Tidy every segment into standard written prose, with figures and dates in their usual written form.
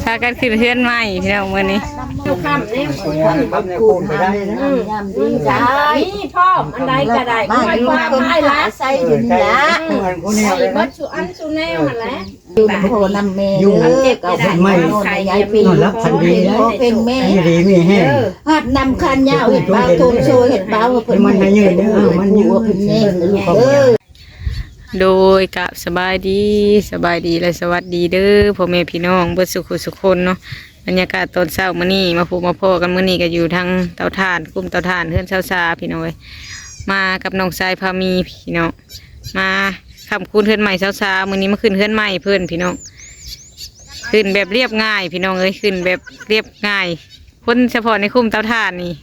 พากันขึ้นเฮือนใหม่พี่น้องมื้อนี้อยู่ค่ำเนี่ยคูณไปได้นะยำดีใจนี่พ่ออันใดก็ได้คอยความให้ละใส่ถึงละใส่บัดสุอันสุแนวหั่นแหละอยู่โพนำเมย์เจ็บก็ได้ไม่ใครยายปีรับพันดีนะเพลงแม่ดีมีแห้งหัดนำคันยาวเห็ดเบาทุ่มโชว์เห็ดเบาเพิ่นมันให้ยืดมันอยู่ว่าเพิ่นแน่โดยกับสบายดีและสวัสดีเด้อพ่อแม่พี่น้องเบิดสุขสุขคนเนาะบรรยากาศตอนเช้ามื้อนี้มาพูมาพ่อกันมื้อนี้ก็อยู่ทางเตาถ่านกลุ่มเตาถ่านเฮือนเช้าซาพี่น้องเอ้ยมากับน้องชายพามีพี่น้องมาค่ำคืนเฮือนใหม่เช้าซามื้อนี้มาขึ้นเฮือนใหม่เพิ่นพี่น้องขึ้นแบบเรียบง่ายพี่น้องเอ้ยขึ้นแบบเรียบง่ายคนเฉพาะในกลุ่มเตาถ่านนี่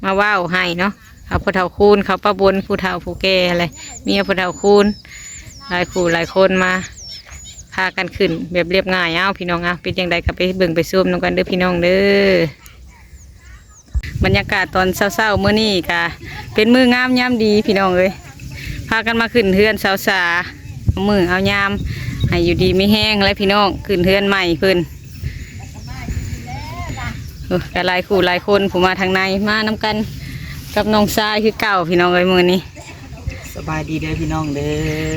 มาว่าวให้เนาะเขาผู้เฒ่าคูณเขาป้าบนผู้เฒ่าผู้แก่อะไรเมียผู้เฒ่าคูณหลายคู่หลายคนมาพากันขึ้นแบบเรียบง่ายพี่น้องเป็นยังไงก็ไปเบิ่งไปซูมน้องกันเด้อพี่น้องเด้อบรรยากาศตอนเช้าๆมื้อนี้ก็เป็นมื้องามยามดีพี่น้องเอ้ยพากันมาขึ้นเฮือนสาวสาเอามือเอายามให้อยู่ดีไม่แห้งและพี่น้องขึ้นเฮือนใหม่เพิ่นก็หลายคู่หลายคนผมมาทางในมาน้ำกันกับน้องทรายคือเก่าพี่น้องเอ้ยมื้อนี้สบายดีเด้อพี่น้องเด้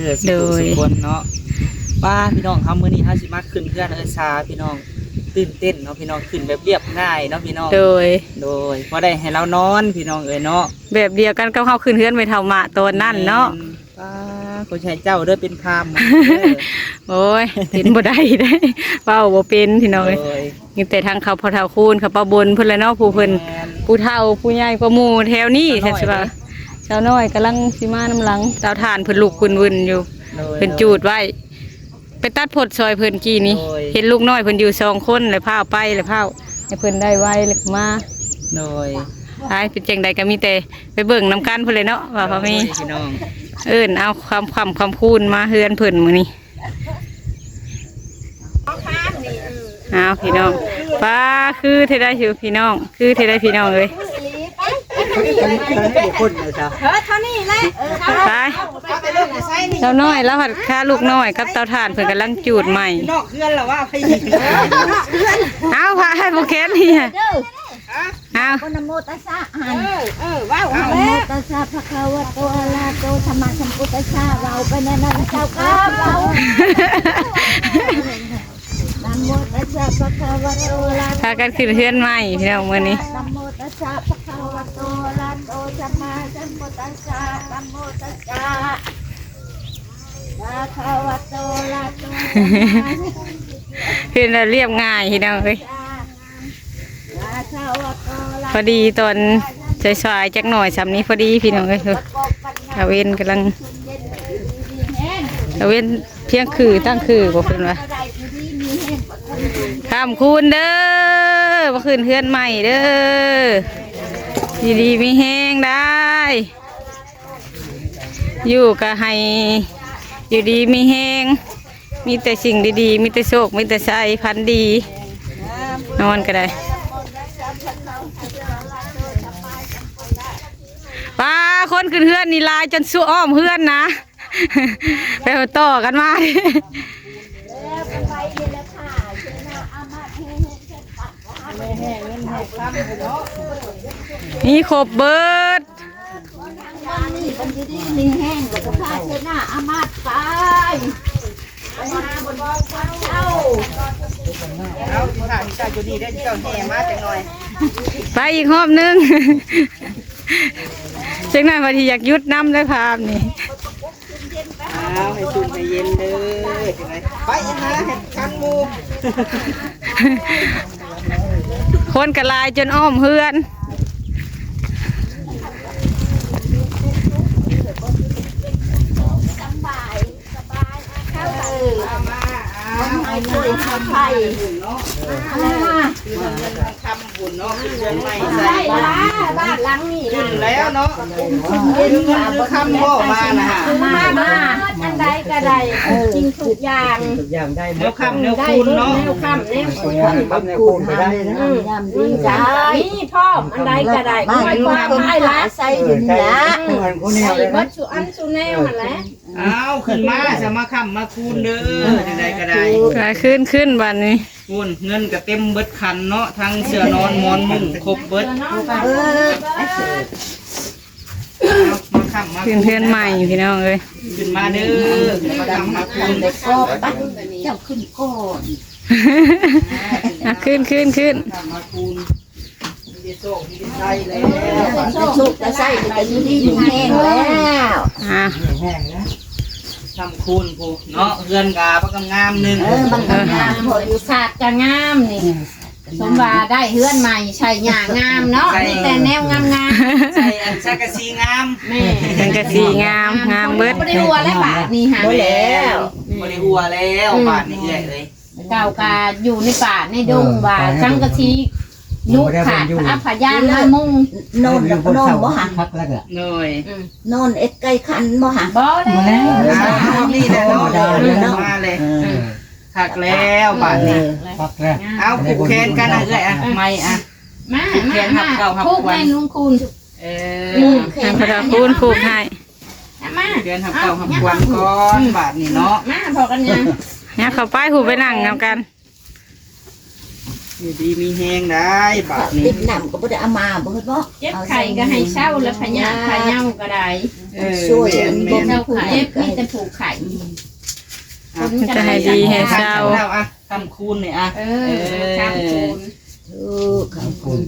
อสุขคนเนาะป้าพี่น้องครับมื้อนี้ถ้าสิมาขึ้นเพื่อนซาพี่น้องตื่นเต้นเนาะพี่น้องขึ้นแบบเรียบง่ายเนาะพี่น้องโดยพอได้ให้เรานอนพี่น้องเนาะแบบเดียวกันก็เข้าขึ้นเพื่อนไปเท่ามาตอนนั่นเนาะป้าคนชายเจ้าเด้อเป็นพามโอ้ยเป็นบ่ได้เป้าบ่เป็นพี่น้องเลยมีแต่ทางเขาพอเท่าคูณเขาป้าบนเพิ่นเลยเนาะผู้เพิ่นผู้เฒ่าผู้ใหญ่กว่าหมู่แถวนี้ใช่ป่ะเจ้าน้อยกำลังสิมาน้ำหลังเตาถ่านเพิ่นลูกวุ่นอยู่เพิ่นจูดไว้ไปตัดผลซอยเพิ่นกี้นี้เห็นลูกน้อยเพิ่นอยู่2คนเลยพาไปเลยพาให้เพิ่นได้ไว้เลยมาโดยท้ายเป็นจังใดก็มีแต่ไปเบิ่งน้ำกันเพิ่นเลยเนาะว่าพ่อแม่เอาความคูณมาเฮือนเพิ่นมื้อนี้เอาพี่น้องป้าคือเทได้อยู่พี่น้องคือเทได้พี่น้องเลยเท่านี้แหละไปเจ้าน้อยแล้วผัดข้าลูกน้อยกับเตาถ่านเพิ่นกำลังจูดใหม่นอกเพื่อนหรอว่าไปเอาพาให้พวกแค้นนี่เอานโมตัสสะว้าวนโมตัสสะภะคะวะโตอะระหะโตสัมมาสัมพุทธัสสะเราไปในนั้นเจ้าข้าเรานโมตัสสะภะคะวะโตอะระหะพากันขึ้นเฮือนใหม่พี่น้องมื้อนี้นโมตัสสะภะคะวะโตอะระหะโตสัมมาสัมพุทธัสสะนโมตัสสะภะคะวะโตอะระหะโตขึ้นแล้วเรียบง่ายพี่น้องเอ้ยพอดีตอนสายๆจักหน่อยสำนี้พอดีพี่น้องเอ้ยตะเวนกำลังตะเวนเพียงคือตั้งคือบอกเพิ่นว่าข้ามคูณเด้อมาขึ้นเฮือนใหม่เด้อดีมีแห้งได้อยู่ก็ให้อยู่ดีมีแห้งมีแต่สิ่งดีๆมีแต่โชคมีแต่ชัยพันดีนอนก็ได้ป้าคนขึ้นเฮือนนี่ลายจนสู้อ้อมเฮือนนะไปต่อกันมานี่ขบเบิดนี่แห้งแล้วก็พาเชน่าอามาตไปไปอีกรอบนึงเจ้าหน้าพอดีอยากยุดน้ำได้ภาพนี่ให้ชุ่มให้เย็นเด้อไปยังไงเห็ดคันมูคนกระลายจนอ้อมเฮือนไอ้นี่ทำไข่อะไรมาทำบุญเนาะเดือนใหม่ใส่บ้านหลังนี้ขึ้นแล้วเนาะคือคำพ่อมานะฮะมาอันใดก็ได้จริงทุกอย่างได้แนวคำแนวคูณเนาะแนวคำแนวคูณไปได้นะยำดีใจนี่พ่ออันใดก็ได้คอยความให้ละใส่ถึงละเหมือนคนแนวใส่บัดสุอันสุแนวนั่นแหละ เอาขึ้นมาจะมาค้ำมาคูณเด้อจังไดก็ได้ ก็ขึ้นบัดนี้ คูณเงินก็เต็มเบิดคันเนาะทั้งเสื้อนอนหมอนมุ้งครบเบิด มาค้ำมา ขึ้นเพื่อนใหม่พี่น้องเอ้ย ขึ้นมาเด้อมาค้ำมาคูณ ก็ปั้นเจ้าขึ้นก่อน ขึ้น ค้ำมาคูณมีแต่โซ่มีแต่ไส้แล้ว จะสุกจะใส่จะอยู่ที่อยู่แห้งแล้ว อ่ะ ค้ำคูณผู้เนาะเฮือนกาพักงามๆนึง มันงามพออยู่ศาสตร์ก็งามนี่สมว่าได้เฮือนใหม่ใช่หญ้างามเนาะมีแต่แนวงาม ใส่อันชักกะสีงาม ๆแม่ เป็นกะสีงามเบิด บ่ได้หัวแล้วบาทนี่หา บ่แล้วบ่ได้หัวแล้วบาดนี้เอื้อยเอ้ย เก่ากาอยู่ในป่าในดงว่าจังกะทียุขาดอัพยานมามุง นอนกับนอนบ่หันพักแล้วก็ หน่อย นอนเอ็ดไก่คันบ่หันบ่ได้ นี่แหละเนาะมาเลยคักแล้วบาดนี้ พักแล้ว เอาผูกแขนกันเอื้อยอ่ะไม่อ่ะ มาพูกแม่ลุงคุณ ให้พระคุณผูกให้ มา เดือนทำเก่าทำควันก่อนบาทนี่เนาะ มาพอกันยัง เนี่ยเขาไปหูไปนั่งนำกัน อยู่ดีมีแหงได้บาทนี้ ติดน้ำก็บ่ได้เอามาบ่เฮ็ดบ่เจ็บไข่ก็ให้เช่าแล้วพญาพญาก็ได้ ช่วย บ่เช่าผูกเจ็บมีแต่ผูกไข่ มันจะให้ดีให้เศร้า อ่ะทำคูณเนี่ยอ่ะ ข้ามคูณ ขอบคุณ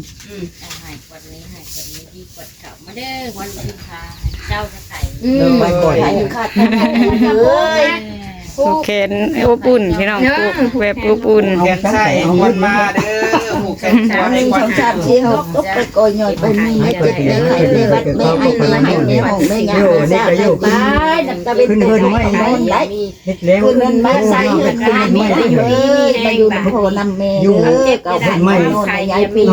ให้คนนี้ให้คนนี้ดีกว่าเก่ามาเด้อวันพุธาเจ้าจะใส่ ไปก่อน ไข่ขาดเลย ผูกแขนอบอุ่นพี่น้องผูกแบบอบอุ่น แขนใส่วันมาเด้อผูกแขนขวาในควัน ชาติที่เฮาตกไปก่อยย่อยไปมีไม่เจ็บเลยไข่ในวัดไม่ให้ไม่ให้ในห้องไม่ยามซาได้ไปดังตะเป็นนอนได้ เฮ็ดแล้ว คืนบ้านใส่เงินบ้านมีได้เลยมาอยู่นำพ่อนำแม่เจ็บก็ได้ไม่ยายพี่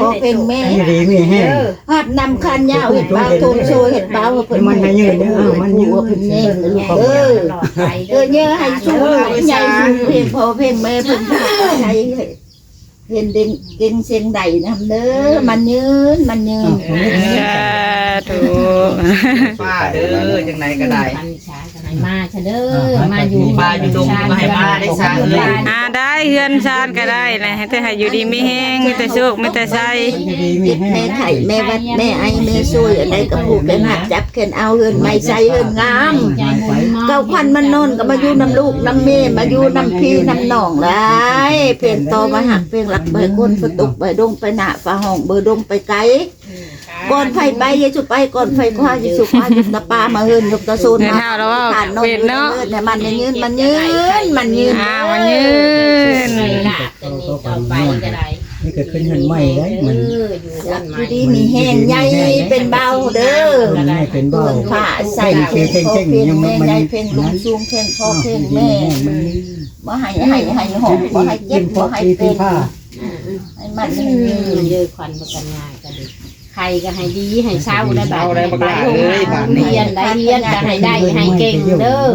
พ่อเพ่งแม่ ดีมีแห้ง หัดนำคันยาวเห็ดบ้าทงโชยเห็ดบ้าว่าเพิ่นมันให้ยืนเด้อมันยืนว่าเพิ่นแย่งลูกเยอะให้สู้ใหญ่สู้เพ่งพ่อเพ่งแม่เพิ่นใช้เห็นเด่นเก่งเสียงใดนะเด้อมันยืน สาธุ ป้าเด้อจังไหนก็ได้ พันช้าจะให้มาเด้อมาอยู่ ป้าอยู่ตรงก็ให้มาได้ซะเลย ได้เฮือนชาติก็ได้แหละให้แต่ให้อยู่ดีมีแห้งมีแต่โชคมีแต่ใส ดีมีแห้ แม่ ง ไข่แม่วัดแม่ไอแม่ซวยอะไรกับผูกกันหัดจับแขนเอาเฮือนไม่ใส่เฮือนงาม เก้าพันมันนอนก็มาอยู่น้ำลูกน้ำเมย์มาอยู่น้ำพี่น้ำหนองไรเปลี่ยนโตมาหักเปลี่ยนหลักเบอร์ก้นฝตุกไปดงไปหนาฝาห้องเบอร์ดงไปไกลก่อนไฟไปยสุไปก่อนไฟคว้ายิสุคว้ายิตาปามาเฮินยกตะโซนมาผ่านนอนเนี่ยมันยืนมันยืน มันยืน ละจะมีต่อไปก็ได้ นี่ก็ขึ้นเงินใหม่ได้มัน อยู่ อ วั ยาก นให อ ม่ ยู่ดีมีแห้งใหญ่เป็นเบาเด้อ ให้เป็นเบา เพื่อนผ้าใส่เพ่งพ่อเพ่งแม่ใหญ่เพ่งลุงซูงเพ่งพ่อเพ่งแม่บ่ให้หอมบ่ให้เจ็บบ่ให้เป็นให้มันยืน เยอะควันประกันง่ายก็ดีใครก็ให้ดีให้เช้าได้บ่าย เอาได้บักหลาเลยบาทนี้ เรียนได้เรียนก็ให้ได้ให้เก่งเด้อ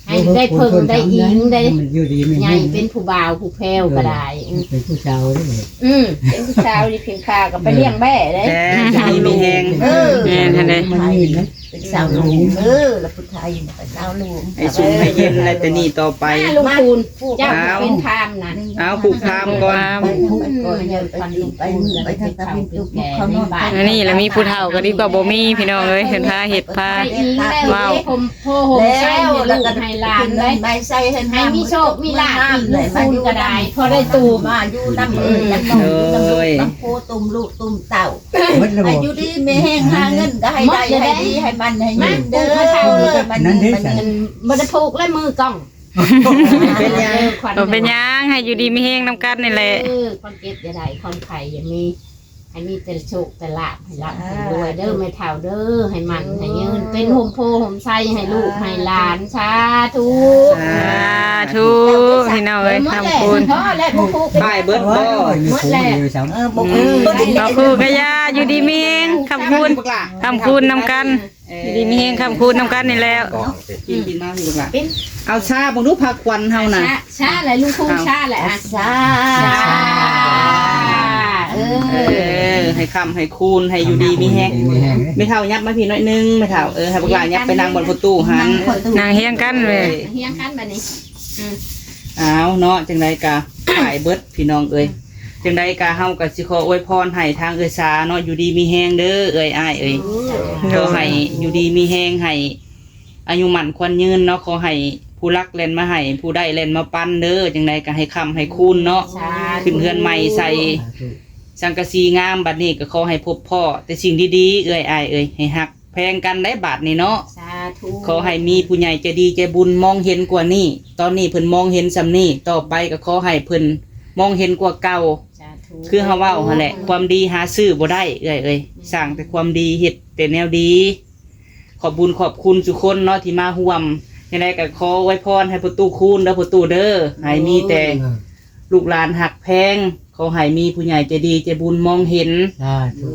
ให้ได้เพิ่งได้อิงได้ มันอยู่ดีมี ให แห้ ญ่ ง เป็นผู้บ่าวผู้แพ้วก็ได้ เป็นผู้สาวได้เลย เป็นผู้สาวที่เพียงค่าก็ไปเลี้ยงแม่ได้ แต่ดีมีแหง แม่ท่านใด มันมีนะ เป็นสาวลุงแล้วพุทธายเป็นสาวลุง ให้สูงให้เย็นอะไรแต่นี่ต่อไป ลุงคูณเจ้าเป็นพามนะ เอาผูกพามก่อน ไปก่อนอย่าไปไปทางตะวินตุกเขานอน อันนี้แล้วมีผู้เฒ่าก็ดีกว่าบ่มีพี่น้องเอ้ยเห็นพาเห็ดพา ให้อิงได้ผมโพห่มใส่ให้ลูกให้หลานได้ ใบใส่ให้ ให้มีโชคมีลาภมีลูกคูณก็ได้พอได้ตูม มาอยู่น้ำน้ำนองน้ำโพตุ่มลูกตุ่มเต่า มันระบ ให้ บ อยู่ดีไม่แห้งหาเงินก็ให้ได้ให้ดีให้มันให้ยืนเด้อมัน มันจะผูกเลยมือกล้อง เป็นยัง บ่เป็นหยังให้อยู่ดีมีแห้งนำกันนี่แหละ คนเก็บจะได้คนไข่ยังมีให้มีแต่โชคแต่ลาภให้รับให้รวยเด้อไม่เท่าเด้อให้มันให้ยืนเป็นห่มโพห่มไส้ให้ลูกให้หลานสาธุ สาธุพี่น้องเอ้ยทำบุญ พ่อและผู้ผูก ป้ายเบิร์ดบ่ หมดแล้ว บอก เราคู่กะยาอยู่ดีมีแห้งคำคูณคำคูณนำกันอยู่ดีมีแห้งคำคูณนำกันนี่แล้ว กินมาอยู่ละเอาชาบังดูผักควันเฮาน่ะ ชาอะไรลูกคู่ชาแหละ สา ชา ให้คำให้คูณให้อยู่ดีมีแฮงไม่เท่ายับมาพี่น้อยนึงไม่เท่าให้พวกหลานยับไปนั่งบนประตูหัน นางเฮียงกันเลย เฮียงกันแบบนี้ อ้าวเนาะจังไดกะขายเบิดพี่น้องเอ้ยจังไดกะเฮาก็สิขออวยพรให้ทางเอ้ยสาเนาะอยู่ดีมีแฮงเด้อเอ้ยอ้ายเอ้ยขอให้อยู่ดีมีแฮงให้อายุมั่นขวัญยืนเนาะขอให้ผู้รักเล่นมาให้ผู้ได้เล่นมาปั้นเด้อจังไดก็ให้คำให้คูณเนาะขึ้นเฮือนใหม่ใส่สังกะสีงามบัดนี้ก็ขอให้พบพ่อแต่สิ่งดีๆเอ้ยอ้ายเอ้ยให้ฮักแพงกันได้บาดนี้เนาะขอให้มีผู้ใหญ่ใจดีใจบุญมองเห็นกว่านี้ตอนนี้เพิ่นมองเห็นซำนี้ต่อไปก็ขอให้เพิ่นมองเห็นกว่าเก่าคือเฮาเว้าหั่นแหละความดีหาซื้อบ่ได้เอ้ยสร้างแต่ความดีเฮ็ดแต่แนวดีขอบบุญขอบคุณทุกคนเนาะที่มาร่วมยังไงก็ขอไว้พรให้ประตูคูณเด้อประตูเด้อให้มีแต่ลูกหลานหักแพงขอให้มีผู้ใหญ่ใจดีใจบุญมองเห็น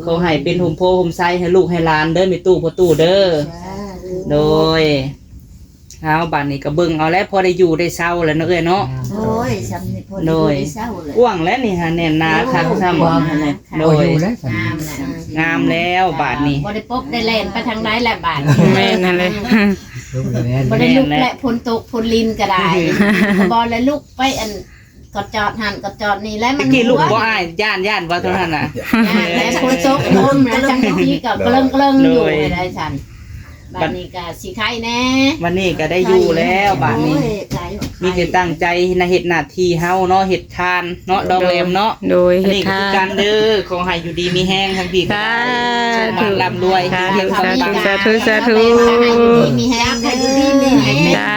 ขอให้เป็นห่มโพห่มไซให้ลูกให้หลานเด้อมีตู้ประตูเด้อโดยเอาบ้านนี้ก็เบิ่งเอาแล้วพอได้อยู่ได้เศร้าแล้วเนาะเนาะ โอ้ยสำนึกพอดีได้เศร้าเลย กว้างแล้วนี่ฮะแน่นหนาคักซ้ำโดยงามแล้วบาทนี้ บ่ได้ปบได้เล่นไปทางไหนแหละบาท แม่นั่นเลย บ่ได้ลุกและพลตกพลลินก็ได้บ่แล้วลุกไปอันกดจอดหันกดจอดนี่แล้วมัน กี่ลูกบ่อ้ายย่านว่าเท่านั้นน่ะ แล้วพลตกลมแล้วจังที่ก็เกลิ้งอยู่ได้ฉันบ้านนี้ก็สิไข่แน่วันนี้ก็ได้อยู่แล้วบาทนี้มีแต่ตั้งใจในเฮ็ดหน้าที่เฮาเนาะเฮ็ดทานเนาะดอกแหลมเนาะ โดยเฮ็ด นี่ ทา คือการเด้อขอให้อยู่ดีมีแห้งทั้งพี่ก็ได้ร่ำรวย สาธุสาธุสาธุสาธุ มีแฮงให้ดีมีแฮง สา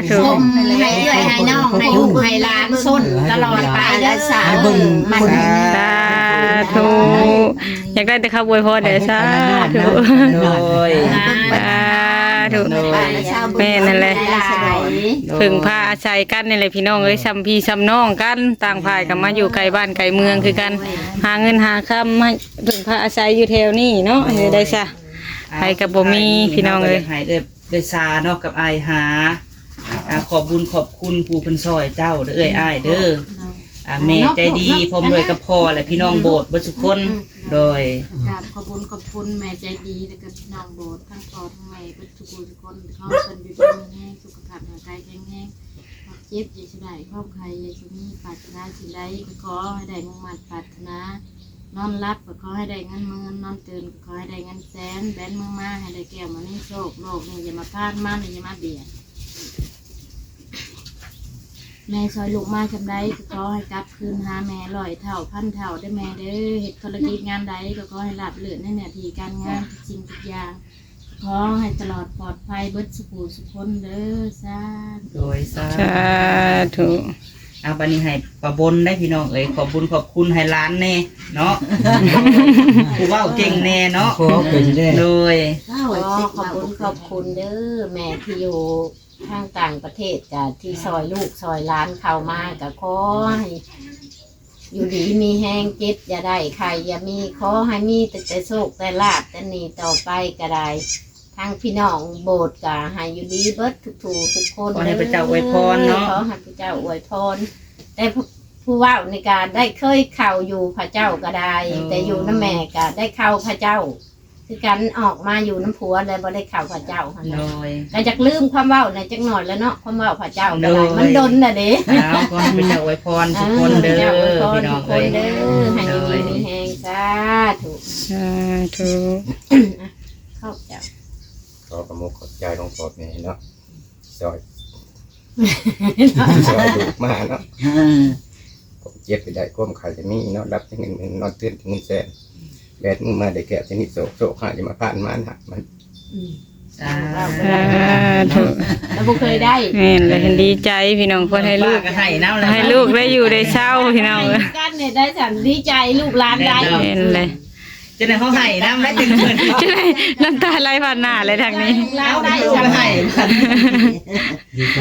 ธุ ชมให้เอื้อยให้น้องให้ลูกให้หลานส้นตลอดไปเด้อสาธุมัน สาธุอยากได้แต่คำอวยพรเด้อสาธุ โดย สาธุแม่นั่นแหละพึ่งพาอาศัยกันนี่แหละพี่น้องเอ้ยซ้ำพี่ซ้ำน้องกันต่างฝ่ายกันมาอยู่ไกลบ้านไกลเมืองคือกันหาเงินหาคำให้พึ่งพาอาศัยอยู่แถวนี้เนาะได้ซะไปกับบ่มีพี่น้องเอ้ย ให้ได้ซาเนาะกับอ้ายหาขอบบุญขอบคุณผู้เพิ่นซอยเจ้าเด้อเอ้ยอ้ายเด้อแม่ใจดีพร้อมด้วยกับพ่อและพี่น้องโบสถ์เบิดทุกคนโดย ขอบคุณแม่ใจดีแล้วก็พี่น้องโบสถ์ทั้งพ่อทั้งแม่ทุกคนเขาเป็นอยู่ดีแห้งสุขภาพร่างกายแข็งแรงเจ็บอย่าสิได้ครอบใครอย่าสิมีปรารถนาสิ่งใดก็ขอให้ได้มุ่งมั่นปรารถนานอนรับก็ขอให้ได้เงินหมื่นนอนตื่นก็ขอให้ได้เงินแสนแบนมือมาให้ได้แก้วมานี่โชคโลกนี่อย่ามาพลาดมาอย่ามาเบียดแม่ซอยลูกมาจำได้ก็ขอให้กลับคืนหาแม่100 เท่าพันเท่าได้แม่เด้อเฮ็ดธุรกิจงานใดก็ขอให้ราบรื่นในหน้าที่การงานทุกสิ่งทุกอย่างขอให้ตลอดปลอดภัยเบิดสุขสุขคนเด้อสาธุ โดยสา สาธุ บัดนี้ให้ประบนได้พี่น้องเอ้ยขอบบุญขอบคุณให้ร้านแน่เนาะผู้เว้าเก่งแน่เนาะโดยขอบคุณเด้อแม่ที่อยู่ทางต่างประเทศกับที่ซอยลูกซอยร้านเข้ามากับขอให้อยู่ดีมีแห้งเจ็บอย่าได้ใครอย่ามีขอให้มีแต่โชคแต่ลาภแต่นี่ต่อไปก็ได้ทางพี่น้องโบสถ์ก็ให้อยู่ดีเบิดทุกคน ขอให้พระเจ้าอวยพรเนาะ ขอให้พระเจ้าอวยพรแต่ผู้ว่าในการได้เคยเข้าอยู่พระเจ้าก็ได้แต่อยู่น้ำแม่ก็ได้เข้าพระเจ้าคือกันออกมาอยู่น้ำผัวเลยบ่ได้เข้าพระเจ้าค่ะ โดย แต่จากลืมความเว้าในจักหน่อยแล้วเนาะความเว้าพระเจ้าก็ได้มันดนน่ะเด้ ขอให้พระเจ้าอวยพรทุกคนเด้อพี่น้อง ค เอ้ น ย เด้อให้อยู่ดีมีแฮงสาธุ สาธุ เข้าเจ้า ขอกระมุกขอบใจหลวงพ่อแม่เนาะซอยดูมาเนาะผมเจ็บไปได้ก้มขาจะมีเนาะรับจะเงินนอนเตือนถึงเงินแสนแบดมึงมาได้แก่ชนิดโศกหาจะมาผ่านมาหักมัน สา สาธุ แล้วบ่เคยได้ แม่นเลยดีใจพี่น้องคนให้ลูก ก็ให้น้ำ ให้ลูกได้อยู่ได้เศร้าพี่น้อง กันเนี่ยได้ฉันดีใจลูกหลานได้ เห็นเลย จะได้เขาให้น้ำได้ถึงเงิน จะได้น้ำตาไหลผ่านหน้าเลยทางนี้ หลานได้ ลูก ฉัน ให้ ดีใจ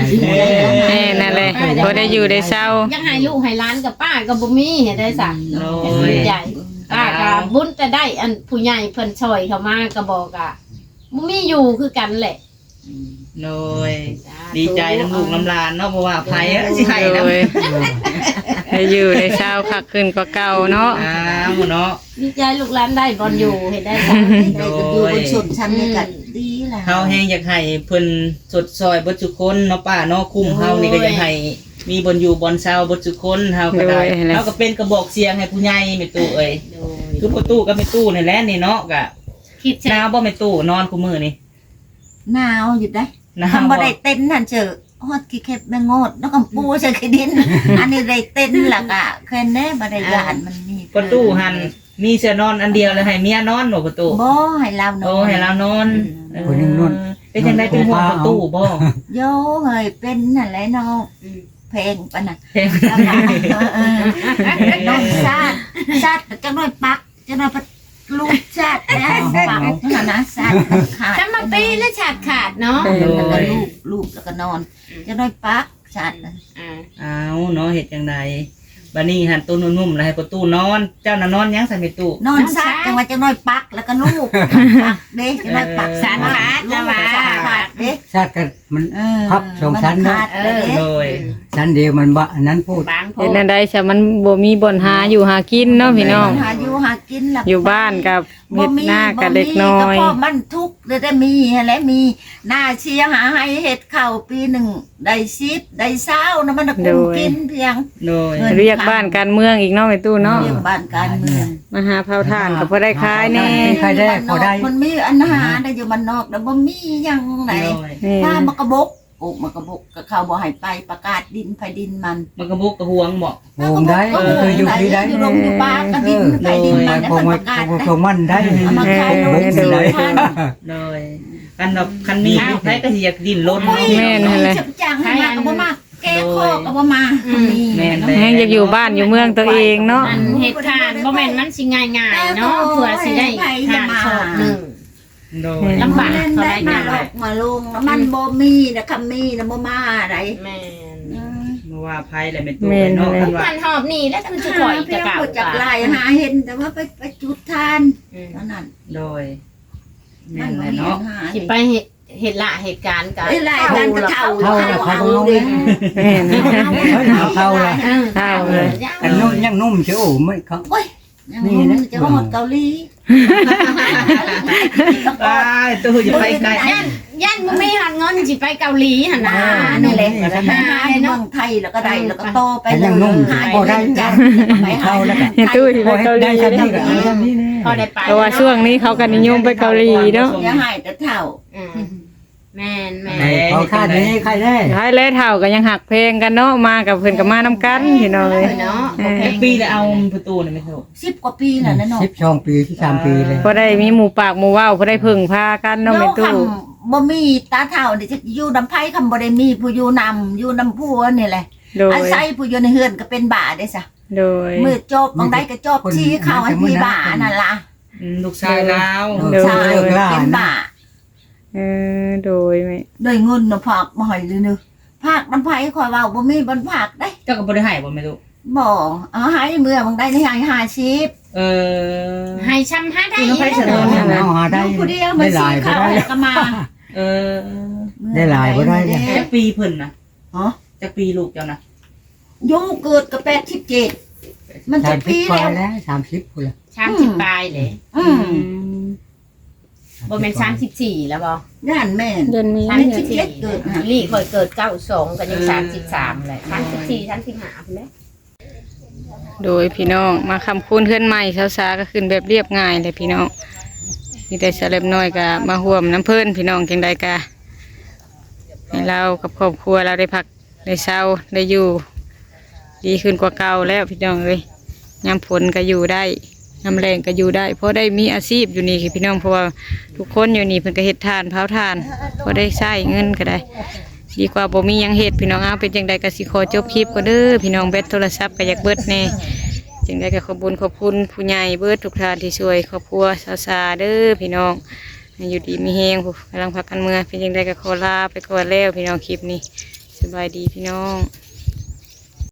แม่นั่นเลยพอได้อยู่ได้เศร้า ยังให้ลูกให้หลานกับป้ากับบ่มีเห็นได้สั่ง โอ้ย ดีใจป้าก็บุญแต่ได้อันผู้ใหญ่เพิ่นช่วยเข้ามาก็บอกอ่ะบ่มีอยู่คือกันแหละ โดยดีใจน้ำลูกน้ำหลานเนาะเพราะว่าไผสิให้ โด นะ ยได้อยู่ได้เช้าคักขึ้นกว่าเก่าเนาะ อ้าวเนาะ ดีใจลูกหลานได้บอลอยู่เห็นได้ค่ะได้ก็อยู่บนชนชั้นนี่ก็ดีแหละ เฮาแฮงอยากให้เพิ่นสดซอยเบิดทุกคนเนาะป้าเนาะคุ้มเฮานี่ก็อยากให้มีบนอยู่บนเซาเบิดทุกคนเฮาก็ได้เฮาก็เป็นกระบอกเสียงให้ผู้ใหญ่แม่ตู้เอ้ย โดย คือประตูก็แม่ตู้นี่แหละนี่เนาะก็ คิด หนาวบ่แม่ตู้นอนคู่มื้อนี่ หนาวอยู่ได้ หนาว ทำบ่ บ่ ได้เต้นนั่นเจอฮอดกี่เข็บแมงโงดแล้วก็ปูเจอขี้ดิน อันนี้ได้เต้นล่ะกะเคยแน่บ่ได้ยานมันมี ประตูหันมีเสื้อนอนอันเดียวแล้วให้เมียนอนบ่ประตู บ่ให้เราน โอ้ อน ให้เรานอน คนหนึงนอน เป็นจังไดเป็นห่วงประตูบ่ โยเฮ้ยเป็นนั่นแหละเนาะเพลงปะน่ะ เฮ้ย แล้วก็น้องชาติจังน้อยปักจังน้อยปักลูกชาตินะปักนั่นนะชาติขาด จะมาปีแล้วฉาดขาดเนาะ แล้วก็ลูกแล้วก็นอนจังน้อยปักชาตินะ อ้าวเนาะเฮ็ดจังไดบัดนี้หันตู้นุ่มๆแล้วให้ประตูนอน เจ้าน่ะนอนยังใส่แม่ตู้ นอนชาติจังว่าจังน้อยปักแล้วก็ลูกปักเด้จังน้อยปัก สารขาดจะว่า ขาดเด้ ชาติกันมัน พับสองชั้นเนอะ ขาดเด้ โดย ชั้นเดียวมันบะอันนั้นพูด บางโพ เห็นอันใดซะมันบ่มีบ่อนหาอยู่หากินเนาะพี่น้อง หาอยู่หากินล่ะ อยู่บ้านกับเฮ็ดหน้ากับเล็กน้อย ก็เพราะมันทุกข์เลยได้มีและมีหน้าเชียหาให้เห็ดข้าวปีหนึ่งได้10ได้20นะมันน่ะคุ้มกินเพียง โดย เรียกบ้านการเมืองอีกเนาะแม่ตู้เนาะ เรื่องบ้านการเมือง มาหาเผาถ่านก็พอได้ขายแน่ ใครได้พอได้ มันมีอันหาได้อยู่บ้านนอกแต่บ่มีหยังไหน โดย นี่ ป้ามากระบกโอกมากระบกก็เขาบ่ให้ไปประกาศดินไผดินมัน มันก็บุกกระห่วงบ่ โงได้เคยอยู่ที่ได้ อยู่ลงอยู่ป่ากระดินไผดินมัน คง ป ไม่ ระกาศ คงมันได้ เอามาขายโล บุก ละ ได้ 4,000 โดยคันมีลูกไผก็สิอยากดิ้นรน โอ้ย เนาะ แม่นั่นแหละ จับจังให้มาก็บ่มาแก้ข้อก็บ่มา แม่น แฮงอยากอยู่บ้านอยู่เมืองตัวเองเนาะ อันเหตุการณ์บ่แม่นมันสิง่ายๆเนาะเพื่อสิได้ทานโชคหนึ่ง โดย ลำบาก เล่นได้มาหรอกมาลงแล้วมันบ่มีนะคำมีนะบ่มาอะไร แม่น บ่ว่าไผแหละแม่ตู้เนาะคันว่า มันหอบนี่แล้วคือจะปล่อย เพี จะ ยง กล่าว ผู้จับลายหาเห็นแต่ว่าไปจุดทานเท่านั้น โดยแม่ มัน น บ่ แหละ มี เนาะ หา สิไปเหตุละเหตุการณ์กัน ไอ้ลายกันก็เท่า เขา เดิ แม่น เขาเลย เท่าเลย อันนุ่มยังนุ่มเชียวไม่เขา นี่นะจะว่าหมดเกาหลี อ้ายตู้จะไปไกล ย่านบ่มีหันเงินสิไปเกาหลีหั่นน่ะ นี่แหละหาในเมืองไทยแล้วก็ได้แล้วก็โตไปเลยหาได้จังไปหา เขาแล้วกัน เฮ็ดตู้ที่ พ ไป อให้ เกาห ได้ ลี ชั้นนี้ก็ชั้นนี้แน่ พอได้ไป เพราะว่าช่วงนี้เขาก็นิยมไปเกาหลีเนาะ อย่าให้แต่เท่า แม่นแม่ เขาคาดนี้ใครได้ ท้ายแล้วเท่าก็ยังหักเพลงกันเนาะมากับเพิ่นก็มานํกันพี่น้องเอ้ย เนาะ ปีแล้วเอาประตูนี่ไม่ถูก 10 กว่าปีแล้วนะเนาะ 12 ปีที่3 ปีเลย พอได้มีหมู่ปากหมู่เว้าพอได้พึ่งพากันเนาะแม่ตู้ บ่มีตาเท่านี่จะอยู่นำไผคำบ่ได้มีผู้อยู่นำอยู่นำผัวนี่แหละ โดย อาศัยผู้อยู่ในเฮือนก็เป็นบ้าได้ซะ โดย มือจบบางได้ก็จบชี้เข้าให้พี่บ้านั่นล่ะ ลูกชายลาว ใช่เป็นบ้า โดยแม่ โดยเงินน่ะฝากบ่ให้เลยเนึภาคมันไผคอยเว้าบ่มีบ่ฝากได้ เจ้าก็บ่ได้ให้บ่แม่ลูก บ่เอาให้เมื่อบางได้นี่ให้50 เออ ให้ช้ำหาได้ คุณไปเสนอ เอาหาได้ ผู้เดียวมัน ได้ห สิ ลายก็ เข้า ได้ แล้วก็มา เออ ได้หลายบ่ได้เนี่ย จักปีเพิ่นน่ะ ฮะ จักปีลูกเจ้าน่ะ อยู่เกิดก็87มันจะปี 30 แล้ว แล้ว30พุ่นละ 30ปลายเลย อืม บ่แม่น34แล้วบ่ ย่านแม่น เดือนนี้ เกิดนะ ลี่เคยเกิด92ก็ยัง33แหละ34 35พุ่นแหละ โดยพี่น้องมาคำคูณเพื่อนใหม่เช้าซาก็ขึ้นแบบเรียบง่ายเลยพี่น้องมีแต่สลับน้อยก็มาห่วมน้ำเพิ่นพี่น้องจังใดกะให้เรากับครอบครัวเราได้พักได้เช้าได้อยู่ ดีขึ้นกว่าเก่าแล้วพี่น้องเลยยามฝนก็อยู่ได้ยามแรงก็อยู่ได้เพราะได้มีอาชีพอยู่นี่พี่น้องเพราะว่าทุกคนอยู่นี่เพิ่นก็เฮ็ดทานเผาทานพอได้ใช้เงินก็ได้ ดีกว่าบ่มีหยังเฮ็ดพี่น้องเอาเป็นจังใดก็สิขอจบคลิปก็เด้อพี่น้องแบตโทรศัพท์ก็อยากเบิดแน่จังใดก็ขอบคุญขอบคุณผู้ใหญ่เบิดทุกท่านที่ช่วยครอบครัวสาวๆเด้อพี่น้องให้อยู่ดีมีแฮงผู้กำลังพักกันเมื่อเป็นจังใดก็ขอลาไปก่อนแล้วพี่น้องคลิปนี้สบายดีพี่น้อง